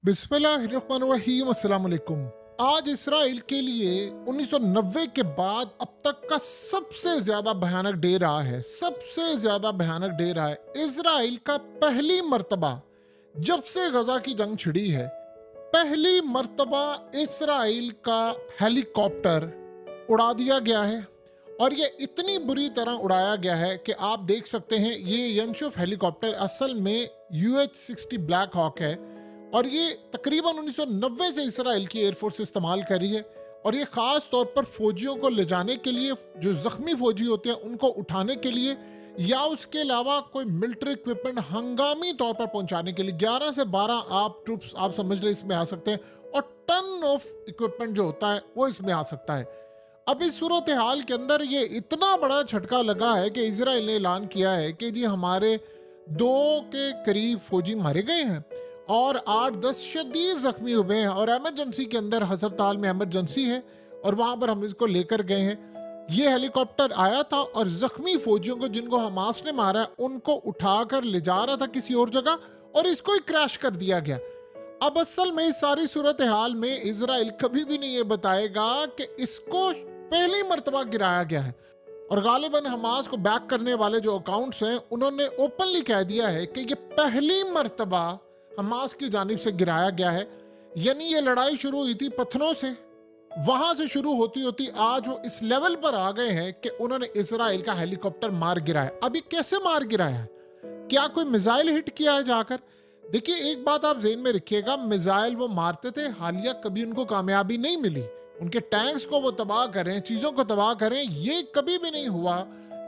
बिस्मिल्लाहिर्रहमानिर्रहीम अस्सलाम वालेकुम। आज इसराइल के लिए 1990 के बाद अब तक का सबसे ज्यादा भयानक डे रहा है। सबसे ज्यादा भयानक डे रहा है। इसराइल का पहली मर्तबा जब से गजा की जंग छिड़ी है, पहली मर्तबा इसराइल का हेलीकॉप्टर उड़ा दिया गया है। और ये इतनी बुरी तरह उड़ाया गया है कि आप देख सकते हैं, ये यंशुफ हेलीकॉप्टर असल में UH-60 ब्लैक हॉक है और ये तकरीबन 1990 से इसराइल की एयरफोर्स इस्तेमाल कर रही है। और ये ख़ास तौर पर फौजियों को ले जाने के लिए, जो ज़ख्मी फौजी होते हैं उनको उठाने के लिए, या उसके अलावा कोई मिलिट्री इक्विपमेंट हंगामी तौर पर पहुंचाने के लिए 11 से 12 आप ट्रूप्स आप समझ लें इसमें आ सकते हैं, और टन ऑफ इक्विपमेंट जो होता है वो इसमें आ सकता है। अब इस सूरत हाल के अंदर ये इतना बड़ा झटका लगा है कि इजराइल ने ऐलान किया है कि जी हमारे 2 के करीब फौजी मारे गए हैं और 8-10 शदीद जख्मी हुए हैं, और एमरजेंसी के अंदर अस्पताल में एमरजेंसी है और वहां पर हम इसको लेकर गए हैं। ये हेलीकॉप्टर आया था और जख्मी फौजियों को, जिनको हमास ने मारा है, उनको उठाकर ले जा रहा था किसी और जगह, और इसको ही क्रैश कर दिया गया। अब असल में इस सारी सूरत हाल में इजराइल कभी भी नहीं ये बताएगा कि इसको पहली मर्तबा गिराया गया है। और गालिबन हमास को बैक करने वाले जो अकाउंट्स हैं उन्होंने ओपनली कह दिया है कि ये पहली मर्तबा हमास की जानिब से गिराया गया है। यानी ये लड़ाई शुरू हुई थी पत्थरों से, वहां से शुरू होती होती आज वो इस लेवल पर आ गए हैं कि उन्होंने इसराइल का हेलीकॉप्टर मार गिराया। अभी कैसे मार गिराया है? क्या कोई मिसाइल हिट किया है जाकर? देखिए, एक बात आप ज़हन में रखिएगा, मिसाइल वो मारते थे, हालिया कभी उनको कामयाबी नहीं मिली। उनके टैंक्स को वो तबाह करें, चीज़ों को तबाह करें, ये कभी भी नहीं हुआ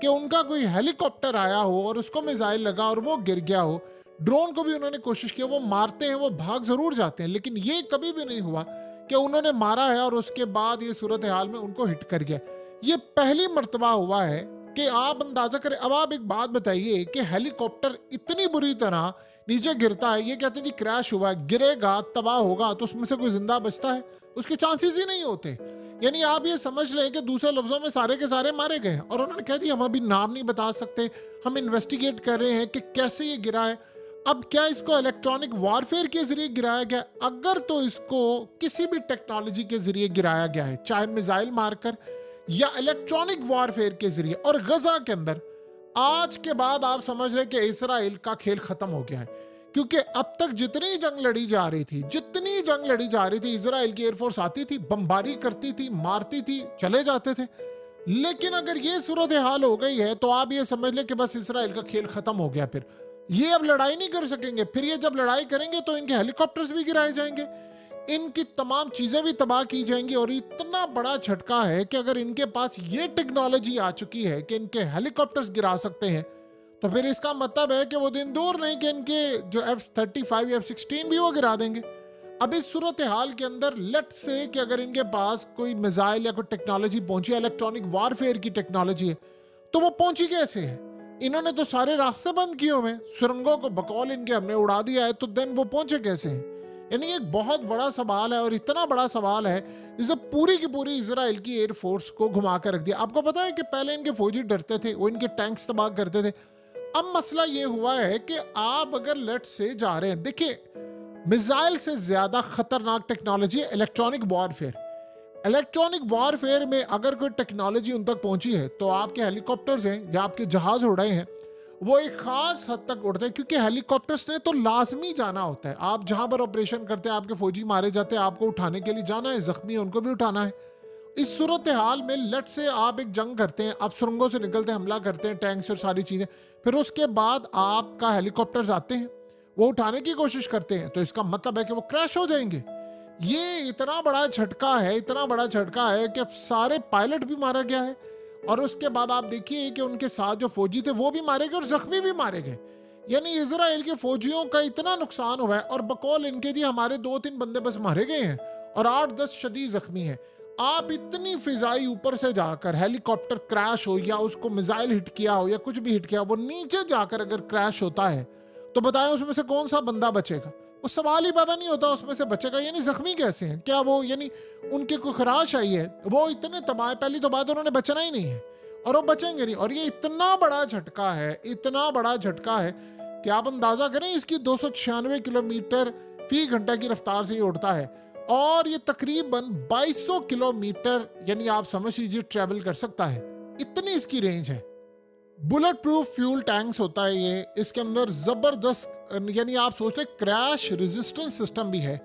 कि उनका कोई हेलीकॉप्टर आया हो और उसको मिसाइल लगा और वो गिर गया हो। ड्रोन को भी उन्होंने कोशिश की, वो मारते हैं, वो भाग जरूर जाते हैं, लेकिन ये कभी भी नहीं हुआ कि उन्होंने मारा है और उसके बाद ये सूरत हाल में उनको हिट कर गया। ये पहली मर्तबा हुआ है कि आप अंदाजा करें। अब आप एक बात बताइए कि हेलीकॉप्टर इतनी बुरी तरह नीचे गिरता है, ये कहते हैं जी क्रैश हुआ है, गिरेगा, तबाह होगा, तो उसमें से कोई जिंदा बचता है? उसके चांसेस ही नहीं होते। यानी आप ये समझ लें कि दूसरे लफ्जों में सारे के सारे मारे गए। और उन्होंने कह दिया हम अभी नाम नहीं बता सकते, हम इन्वेस्टिगेट कर रहे हैं कि कैसे ये गिरा है। अब क्या इसको इलेक्ट्रॉनिक वॉरफेयर के जरिए गिराया गया? अगर तो इसको किसी भी टेक्नोलॉजी के जरिए गिराया गया है, चाहे मिसाइल मारकर या इलेक्ट्रॉनिक वॉरफेयर के जरिए, और गजा के अंदर आज के बाद आप समझ रहे कि इसराइल का खेल खत्म हो गया है। क्योंकि अब तक जितनी जंग लड़ी जा रही थी, इजराइल की एयरफोर्स आती थी, बमबारी करती थी, मारती थी, चले जाते थे। लेकिन अगर ये सूरत हाल हो गई है तो आप ये समझ लें कि बस इसराइल का खेल खत्म हो गया। फिर ये अब लड़ाई नहीं कर सकेंगे। फिर ये जब लड़ाई करेंगे तो इनके हेलीकॉप्टर्स भी गिराए जाएंगे, इनकी तमाम चीजें भी तबाह की जाएंगी। और इतना बड़ा झटका है कि अगर इनके पास ये टेक्नोलॉजी आ चुकी है कि इनके हेलीकॉप्टर्स गिरा सकते हैं, तो फिर इसका मतलब है कि वो दिन दूर नहीं कि इनके जो F-35 F-16 भी वो गिरा देंगे। अब इस सूरत हाल के अंदर लेट से कि अगर इनके पास कोई मिसाइल या कोई टेक्नोलॉजी पहुंची, इलेक्ट्रॉनिक वॉरफेयर की टेक्नोलॉजी है, तो वो पहुंची कैसे है? इन्होंने तो सारे रास्ते बंद किए हुए, सुरंगों को बकौल इनके हमने उड़ा दिया है, तो देन वो पहुंचे कैसे हैं? यानी एक बहुत बड़ा सवाल है, और इतना बड़ा सवाल है जिसे पूरी की पूरी इजराइल की एयरफोर्स को घुमा कर रख दिया। आपको पता है कि पहले इनके फौजी डरते थे, वो इनके टैंक्स तबाह करते थे। अब मसला ये हुआ है कि आप अगर लेट से जा रहे हैं, देखिए मिसाइल से ज्यादा खतरनाक टेक्नोलॉजी है इलेक्ट्रॉनिक वॉरफेयर। इलेक्ट्रॉनिक वॉरफेयर में अगर कोई टेक्नोलॉजी उन तक पहुंची है तो आपके हेलीकॉप्टर्स हैं या आपके जहाज उड़ रहे हैं, वो एक खास हद तक उड़ते हैं, क्योंकि हेलीकॉप्टर्स ने तो लाजमी जाना होता है। आप जहां पर ऑपरेशन करते हैं, आपके फौजी मारे जाते हैं, आपको उठाने के लिए जाना है, जख्मी है उनको भी उठाना है। इस सूरत हाल में लट से आप एक जंग करते हैं, आप सुरंगों से निकलते हैं, हमला करते हैं, टैंक्स और सारी चीजें, फिर उसके बाद आपका हेलीकॉप्टर्स आते हैं, वो उठाने की कोशिश करते हैं, तो इसका मतलब है कि वो क्रैश हो जाएंगे। ये इतना बड़ा झटका है, इतना बड़ा झटका है कि अब सारे पायलट भी मारा गया है, और उसके बाद आप देखिए कि उनके साथ जो फौजी थे वो भी मारे गए और जख्मी भी मारे गए। यानी इसराइल के फौजियों का इतना नुकसान हुआ है, और बकौल इनके जी हमारे 2-3 बंदे बस मारे गए हैं और 8-10 शदीद जख्मी हैं। आप इतनी फिजाई ऊपर से जाकर हेलीकॉप्टर क्रैश हो, या उसको मिसाइल हिट किया हो, या कुछ भी हिट किया हो, वो नीचे जाकर अगर क्रैश होता है तो बताएं उसमें से कौन सा बंदा बचेगा? वो सवाल ही पैदा नहीं होता उसमें से बचेगा। यानी जख्मी कैसे हैं? क्या वो यानी उनके कोई खराश आई है? वो इतने तबाह, पहली तो बात उन्होंने बचना ही नहीं है और वो बचेंगे नहीं। और ये इतना बड़ा झटका है, इतना बड़ा झटका है कि आप अंदाजा करें, इसकी 296 किलोमीटर फी घंटा की रफ्तार से ये उड़ता है और ये तकरीबन 2200 किलोमीटर यानी आप समझ लीजिए ट्रेवल कर सकता है, इतनी इसकी रेंज है। बुलेट प्रूफ फ्यूल टैंक्स होता है ये, इसके अंदर जबरदस्त यानी आप सोच रहे क्रैश रेजिस्टेंस सिस्टम भी है,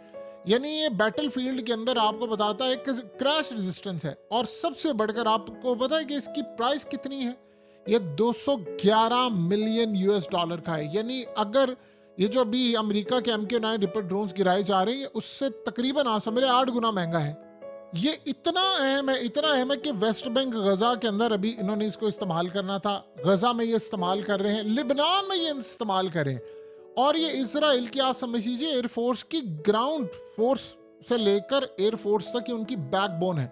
यानी ये बैटलफील्ड के अंदर आपको बताता है कि क्रैश रेजिस्टेंस है। और सबसे बढ़कर आपको पता है कि इसकी प्राइस कितनी है, ये 211 मिलियन यूएस डॉलर का है। यानी अगर ये जो अभी अमेरिका के MQ-9 रिपर ड्रोन्स गिराए जा रहे हैं उससे तकरीबन आप समझ 8 गुना महंगा है। ये इतना अहम है कि वेस्ट बैंक गजा के अंदर अभी इन्होंने इसको इस्तेमाल करना था, गजा में ये इस्तेमाल कर रहे हैं, लिबनान में ये इस्तेमाल करें, और ये इजराइल की आप समझ लीजिए एयरफोर्स की ग्राउंड फोर्स से लेकर एयरफोर्स तक उनकी बैकबोन है।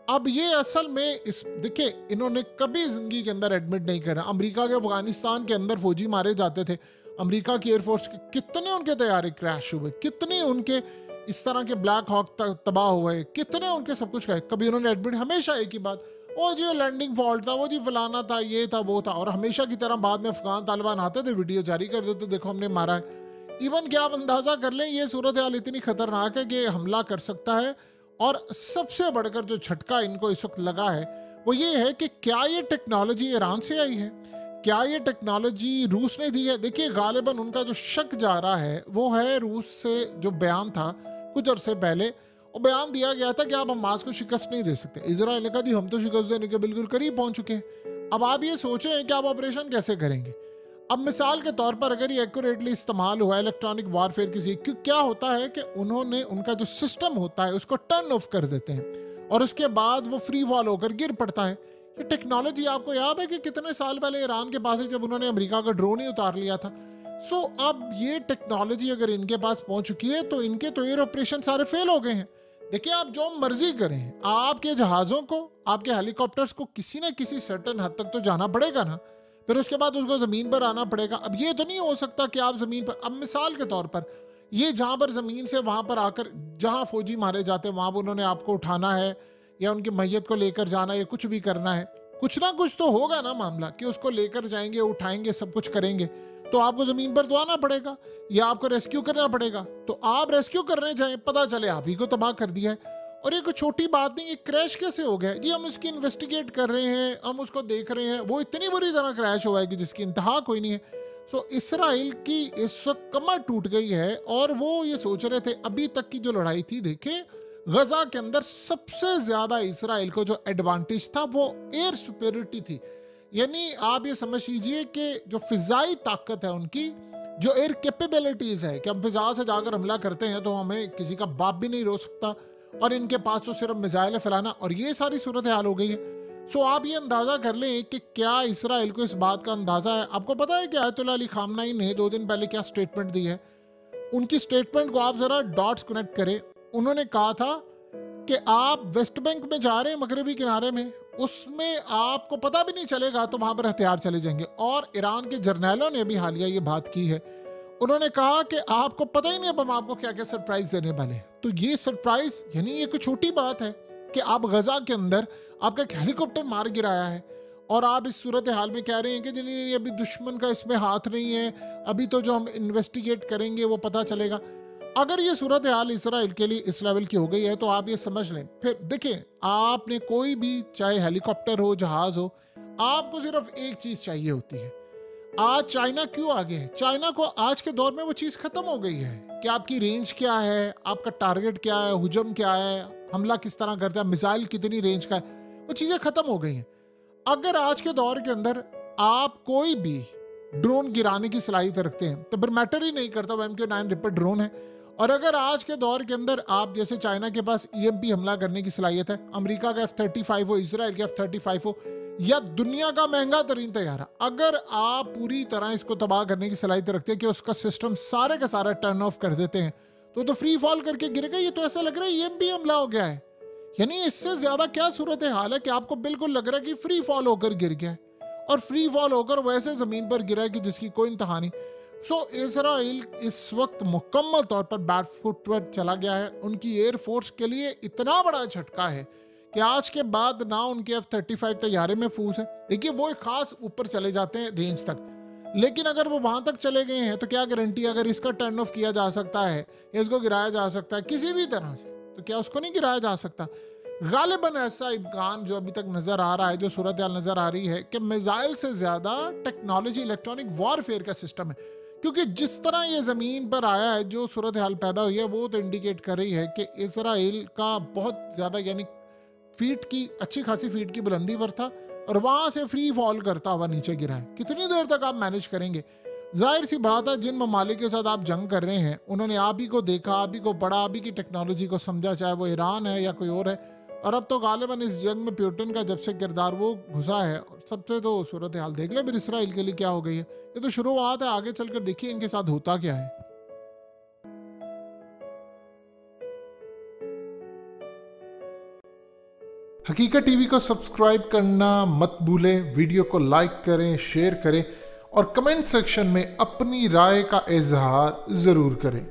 अब ये असल में देखिए इन्होंने कभी जिंदगी के अंदर एडमिट नहीं करा। अमेरिका के अफगानिस्तान के अंदर फौजी मारे जाते थे, अमेरिका की एयरफोर्स के कितने उनके तैयारी क्रैश हुए, कितने उनके इस तरह के ब्लैक हॉक तबाह हुए, कितने उनके सब कुछ गए। कभी उन्होंने एडमिट, हमेशा एक ही बात, वो जी लैंडिंग फॉल्ट था, वो जी फलाना था, ये था वो था, और हमेशा की तरह बाद में अफगान तालिबान आते थे, वीडियो जारी कर देते, देखो हमने मारा है। इवन क्या आप अंदाजा कर लें ये सूरत हाल इतनी खतरनाक है कि हमला कर सकता है। और सबसे बढ़कर जो झटका इनको इस वक्त लगा है वो ये है कि क्या ये टेक्नोलॉजी ईरान से आई है, क्या ये टेक्नोलॉजी रूस ने दी है। देखिए गालिबन उनका जो शक जा रहा है वो है रूस से जो बयान था कुछ अरसे पहले, वो बयान दिया गया था कि आप हमास को शिकस्त नहीं दे सकते। इजराइल ने कहा जी हम तो शिकस्त देने के बिल्कुल करीब पहुंच चुके हैं, अब आप ये सोचें कि आप ऑपरेशन कैसे करेंगे। अब मिसाल के तौर पर अगर ये एक्यूरेटली इस्तेमाल हुआ इलेक्ट्रॉनिक वारफेयर किसी, क्यों क्या होता है कि उन्होंने उनका जो सिस्टम होता है उसको टर्न ऑफ कर देते हैं और उसके बाद वो फ्री फॉल होकर गिर पड़ता है। ये टेक्नोलॉजी आपको याद है कि कितने साल पहले ईरान के पास जब उन्होंने अमेरिका का ड्रोन ही उतार लिया था। सो अब ये टेक्नोलॉजी अगर इनके पास पहुंच चुकी है तो इनके तो एयर ऑपरेशन सारे फेल हो गए हैं। देखिए आप जो मर्जी करें, आपके जहाज़ों को, आपके हेलीकॉप्टर्स को किसी ना किसी सर्टेन हद तक तो जाना पड़ेगा ना, फिर उसके बाद उसको ज़मीन पर आना पड़ेगा। अब ये तो नहीं हो सकता कि आप ज़मीन पर, अब मिसाल के तौर पर ये जहाँ पर ज़मीन से वहाँ पर आकर जहाँ फौजी मारे जाते हैं वहाँ पर उन्होंने आपको उठाना है या उनकी मैयत को लेकर जाना है, कुछ भी करना है, कुछ ना कुछ तो होगा ना मामला कि उसको लेकर जाएंगे, उठाएंगे, सब कुछ करेंगे, तो आपको ज़मीन पर तो आना पड़ेगा या आपको रेस्क्यू करना पड़ेगा। तो आप रेस्क्यू करने जाएं, पता चले आप ही को तबाह कर दिया है। और ये कोई छोटी बात नहीं, ये क्रैश कैसे हो गया जी, हम उसकी इन्वेस्टिगेट कर रहे हैं, हम उसको देख रहे हैं, वो इतनी बुरी तरह क्रैश हुआ है कि जिसकी इंतहा कोई नहीं है। सो इसराइल की इस वक्त कमर टूट गई है और वो ये सोच रहे थे, अभी तक की जो लड़ाई थी, देखें गजा के अंदर सबसे ज्यादा इसराइल को जो एडवांटेज था वो एयर सुपेरिटी थी। यानी आप ये समझ लीजिए कि जो फिजाई ताकत है उनकी, जो एयर कैपेबिलिटीज है कि हम फिजा से जाकर हमला करते हैं तो हमें किसी का बाप भी नहीं रोक सकता, और इनके पास तो सिर्फ मिसाइल फैलाना, और ये सारी सूरत हाल हो गई है। सो आप ये अंदाजा कर लें कि क्या इसराइल को इस बात का अंदाजा है। आपको पता है कि आयतुल्लाह अली खामनाई ने 2 दिन पहले क्या स्टेटमेंट दी है। उनकी स्टेटमेंट को आप जरा डॉट्स कनेक्ट करें। उन्होंने कहा था कि आप वेस्ट बैंक में जा रहे हैं, मगरबी किनारे में, उसमें आपको पता भी नहीं चलेगा तो वहां पर हथियार चले जाएंगे। और ईरान के जर्नैलों ने भी हालिया ये बात की है, उन्होंने कहा कि आपको पता ही नहीं अब हम आपको क्या क्या सरप्राइज देने वाले हैं। तो ये सरप्राइज यानी ये कोई छोटी बात है कि आप गजा के अंदर आपका एक हेलीकॉप्टर मार गिराया है और आप इस सूरत हाल में कह रहे हैं कि नहीं अभी दुश्मन का इसमें हाथ नहीं है, अभी तो जो हम इन्वेस्टिगेट करेंगे वो पता चलेगा। अगर ये सूरत हाल इसराइल के लिए इस लेवल की हो गई है तो आप ये समझ लें, फिर देखिए आपने कोई भी, चाहे हेलीकॉप्टर हो, जहाज हो, आपको सिर्फ एक चीज चाहिए होती है। आज चाइना क्यों आगे है? चाइना को आज के दौर में वो चीज खत्म हो गई है कि आपकी रेंज क्या है, आपका टारगेट क्या है, हुजम क्या है, हमला किस तरह करता है, मिसाइल कितनी रेंज का है, वो चीजें खत्म हो गई हैं। अगर आज के दौर के अंदर आप कोई भी ड्रोन गिराने की सलाहियत रखते हैं तो फिर मैटर ही नहीं करता वो MQ-9 रिपर ड्रोन है। और अगर आज के दौर के अंदर आप जैसे चाइना के पास EMP हमला करने की सलाहियत है, अमेरिका का F-35 हो, इसराइल का F-35 हो, या दुनिया का महंगा तरीन तैयारा, अगर आप पूरी तरह इसको तबाह करने की सलाहियत रखते हैं कि उसका सिस्टम सारे का सारा टर्न ऑफ कर देते हैं तो फ्री फॉल करके गिरेगा। ये तो ऐसा लग रहा है EMP हमला हो गया है। यानी इससे ज्यादा क्या सूरत हाल है कि आपको बिल्कुल लग रहा है कि फ्री फॉल होकर गिर गया है, और फ्री फॉल होकर वैसे जमीन पर गिरा है कि जिसकी कोई इंतहा नहीं। सो इसराइल इस वक्त मुकम्मल तौर पर बैक फुट पर चला गया है। उनकी एयरफोर्स के लिए इतना बड़ा झटका है कि आज के बाद ना उनके F-35 तैयारे महफूज है। देखिए वो एक खास ऊपर चले जाते हैं रेंज तक, लेकिन अगर वो वहां तक चले गए हैं तो क्या गारंटी, अगर इसका टर्न ऑफ किया जा सकता है, इसको गिराया जा सकता है किसी भी तरह से, तो क्या उसको नहीं गिराया जा सकता? गालिबन ऐसा इम्कान जो अभी तक नजर आ रहा है, जो सूरत हाल नजर आ रही है कि मिसाइल से ज्यादा टेक्नोलॉजी, इलेक्ट्रॉनिक वॉरफेयर का सिस्टम है। क्योंकि जिस तरह ये जमीन पर आया है, जो सूरत हाल पैदा हुई है, वो तो इंडिकेट कर रही है कि इजराइल का बहुत ज्यादा, यानी फीट की, अच्छी खासी फीट की बुलंदी पर था और वहां से फ्री फॉल करता हुआ नीचे गिरा है। कितनी देर तक आप मैनेज करेंगे? जाहिर सी बात है, जिन ममालिक के साथ आप जंग कर रहे हैं उन्होंने आप ही को देखा, आप ही को पढ़ा, आप ही की टेक्नोलॉजी को समझा, चाहे वो ईरान है या कोई और है। और अब तो गालिबन इस जंग में प्यूटन का जब से किरदार वो घुसा है, सबसे तो सूरत हाल देख ले फिर इसराइल के लिए क्या हो गई है। ये तो शुरुआत है, आगे चलकर देखिए इनके साथ होता क्या है। हकीकत टीवी को सब्सक्राइब करना मत भूलें, वीडियो को लाइक करें, शेयर करें और कमेंट सेक्शन में अपनी राय का इजहार जरूर करें।